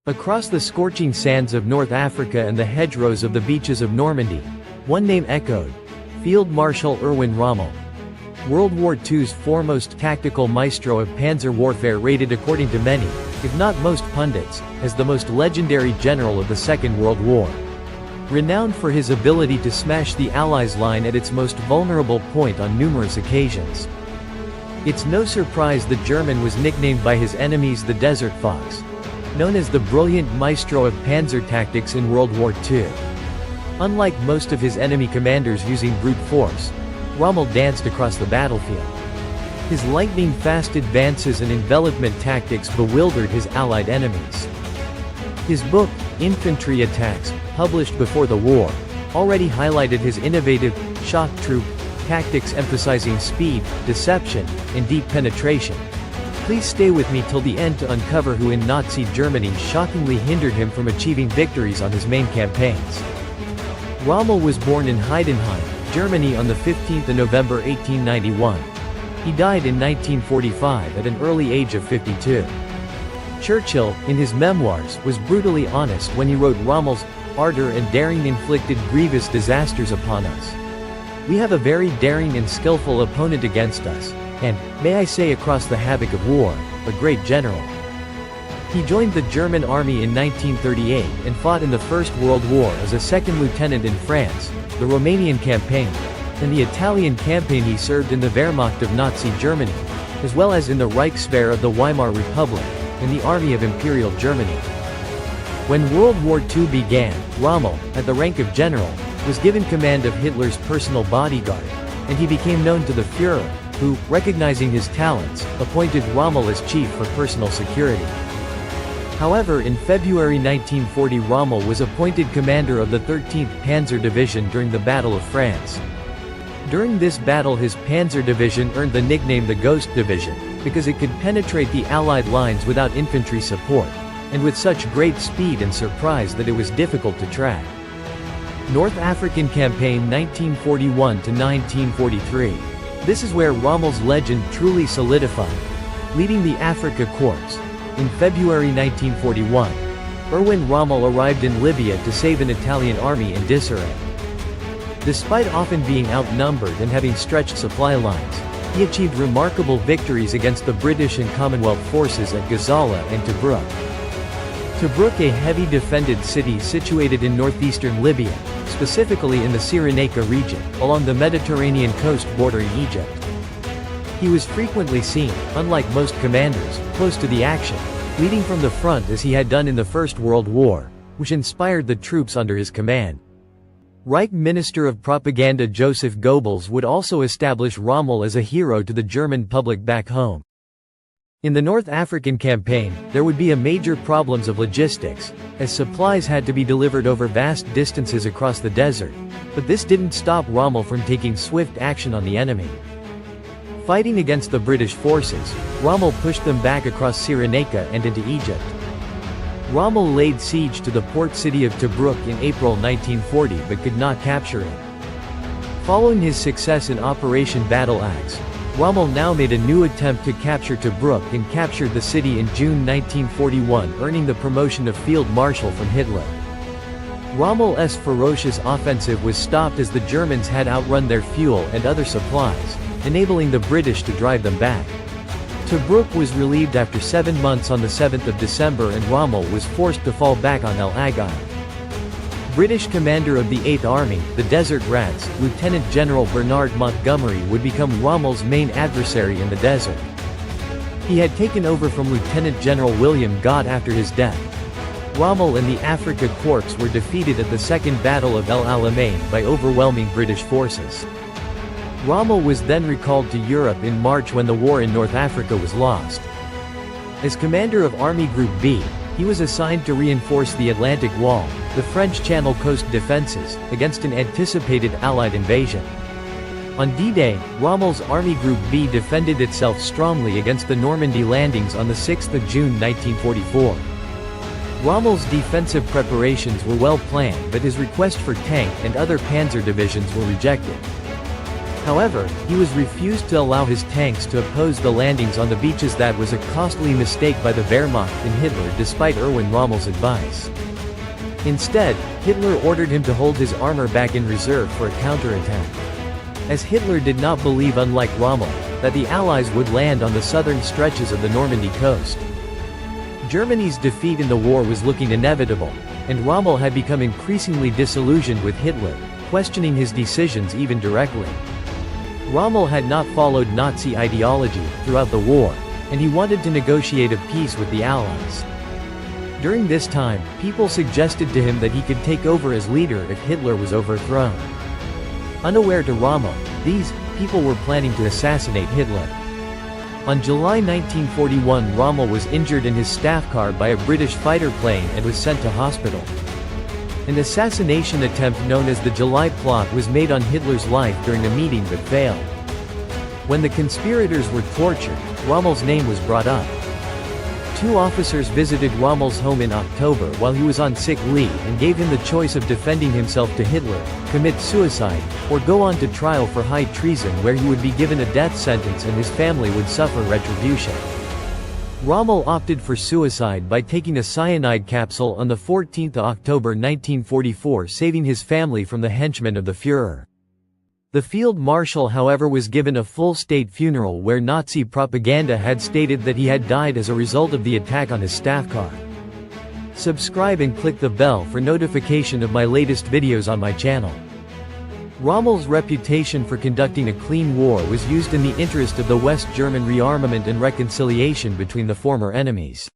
Across the scorching sands of North Africa and the hedgerows of the beaches of Normandy, one name echoed: Field Marshal Erwin Rommel. World War II's foremost tactical maestro of panzer warfare, rated according to many, if not most pundits, as the most legendary general of the Second World War. Renowned for his ability to smash the Allies' line at its most vulnerable point on numerous occasions. It's no surprise the German was nicknamed by his enemies the Desert Fox. Known as the brilliant maestro of panzer tactics in World War II. Unlike most of his enemy commanders using brute force, Rommel danced across the battlefield. His lightning-fast advances and envelopment tactics bewildered his Allied enemies. His book, Infantry Attacks, published before the war, already highlighted his innovative, shock troop tactics, emphasizing speed, deception, and deep penetration. Please stay with me till the end to uncover who in Nazi Germany shockingly hindered him from achieving victories on his main campaigns. Rommel was born in Heidenheim, Germany on the 15th of November 1891. He died in 1945 at an early age of 52. Churchill, in his memoirs, was brutally honest when he wrote Rommel's ardor and daring inflicted grievous disasters upon us. We have a very daring and skillful opponent against us, and, may I say across the havoc of war, a great general. He joined the German army in 1938 and fought in the First World War as a second lieutenant in France, the Romanian campaign, and the Italian campaign. He served in the Wehrmacht of Nazi Germany, as well as in the Reichswehr of the Weimar Republic, and the Army of Imperial Germany. When World War II began, Rommel, at the rank of general, was given command of Hitler's personal bodyguard, and he became known to the Führer, who, recognizing his talents, appointed Rommel as chief for personal security. However, in February 1940 Rommel was appointed commander of the 13th Panzer Division during the Battle of France. During this battle his Panzer Division earned the nickname the Ghost Division, because it could penetrate the Allied lines without infantry support, and with such great speed and surprise that it was difficult to track. North African Campaign 1941 to 1943. This is where Rommel's legend truly solidified. Leading the Afrika Corps. In February 1941, Erwin Rommel arrived in Libya to save an Italian army in disarray. Despite often being outnumbered and having stretched supply lines, he achieved remarkable victories against the British and Commonwealth forces at Gazala and Tobruk. Tobruk, a heavy defended city situated in northeastern Libya, specifically in the Cyrenaica region, along the Mediterranean coast bordering Egypt. He was frequently seen, unlike most commanders, close to the action, leading from the front as he had done in the First World War, which inspired the troops under his command. Reich Minister of Propaganda Joseph Goebbels would also establish Rommel as a hero to the German public back home. In the North African campaign, there would be major problems of logistics, as supplies had to be delivered over vast distances across the desert, but this didn't stop Rommel from taking swift action on the enemy. Fighting against the British forces, Rommel pushed them back across Cyrenaica and into Egypt. Rommel laid siege to the port city of Tobruk in April 1940 but could not capture it. Following his success in Operation Battle Axe, Rommel now made a new attempt to capture Tobruk and captured the city in June 1941, earning the promotion of Field Marshal from Hitler. Rommel's ferocious offensive was stopped as the Germans had outrun their fuel and other supplies, enabling the British to drive them back. Tobruk was relieved after 7 months on the 7th of December and Rommel was forced to fall back on El Agheil. British commander of the 8th Army, the Desert Rats, Lieutenant General Bernard Montgomery would become Rommel's main adversary in the desert. He had taken over from Lieutenant General William Gott after his death. Rommel and the Afrika Corps were defeated at the Second Battle of El Alamein by overwhelming British forces. Rommel was then recalled to Europe in March when the war in North Africa was lost. As commander of Army Group B, he was assigned to reinforce the Atlantic Wall, the French Channel Coast defenses, against an anticipated Allied invasion. On D-Day, Rommel's Army Group B defended itself strongly against the Normandy landings on the 6th of June 1944. Rommel's defensive preparations were well planned, but his request for tank and other panzer divisions were rejected. However, he was refused to allow his tanks to oppose the landings on the beaches. That was a costly mistake by the Wehrmacht and Hitler despite Erwin Rommel's advice. Instead, Hitler ordered him to hold his armor back in reserve for a counterattack. As Hitler did not believe, unlike Rommel, that the Allies would land on the southern stretches of the Normandy coast. Germany's defeat in the war was looking inevitable, and Rommel had become increasingly disillusioned with Hitler, questioning his decisions even directly. Rommel had not followed Nazi ideology throughout the war, and he wanted to negotiate a peace with the Allies. During this time, people suggested to him that he could take over as leader if Hitler was overthrown. Unaware to Rommel, these people were planning to assassinate Hitler. On July 1941, Rommel was injured in his staff car by a British fighter plane and was sent to hospital. An assassination attempt known as the July Plot was made on Hitler's life during a meeting but failed. When the conspirators were tortured, Rommel's name was brought up. Two officers visited Rommel's home in October while he was on sick leave and gave him the choice of defending himself to Hitler, commit suicide, or go on to trial for high treason, where he would be given a death sentence and his family would suffer retribution. Rommel opted for suicide by taking a cyanide capsule on 14 October 1944, saving his family from the henchmen of the Führer. The field marshal, however, was given a full state funeral where Nazi propaganda had stated that he had died as a result of the attack on his staff car. Subscribe and click the bell for notification of my latest videos on my channel. Rommel's reputation for conducting a clean war was used in the interest of the West German rearmament and reconciliation between the former enemies.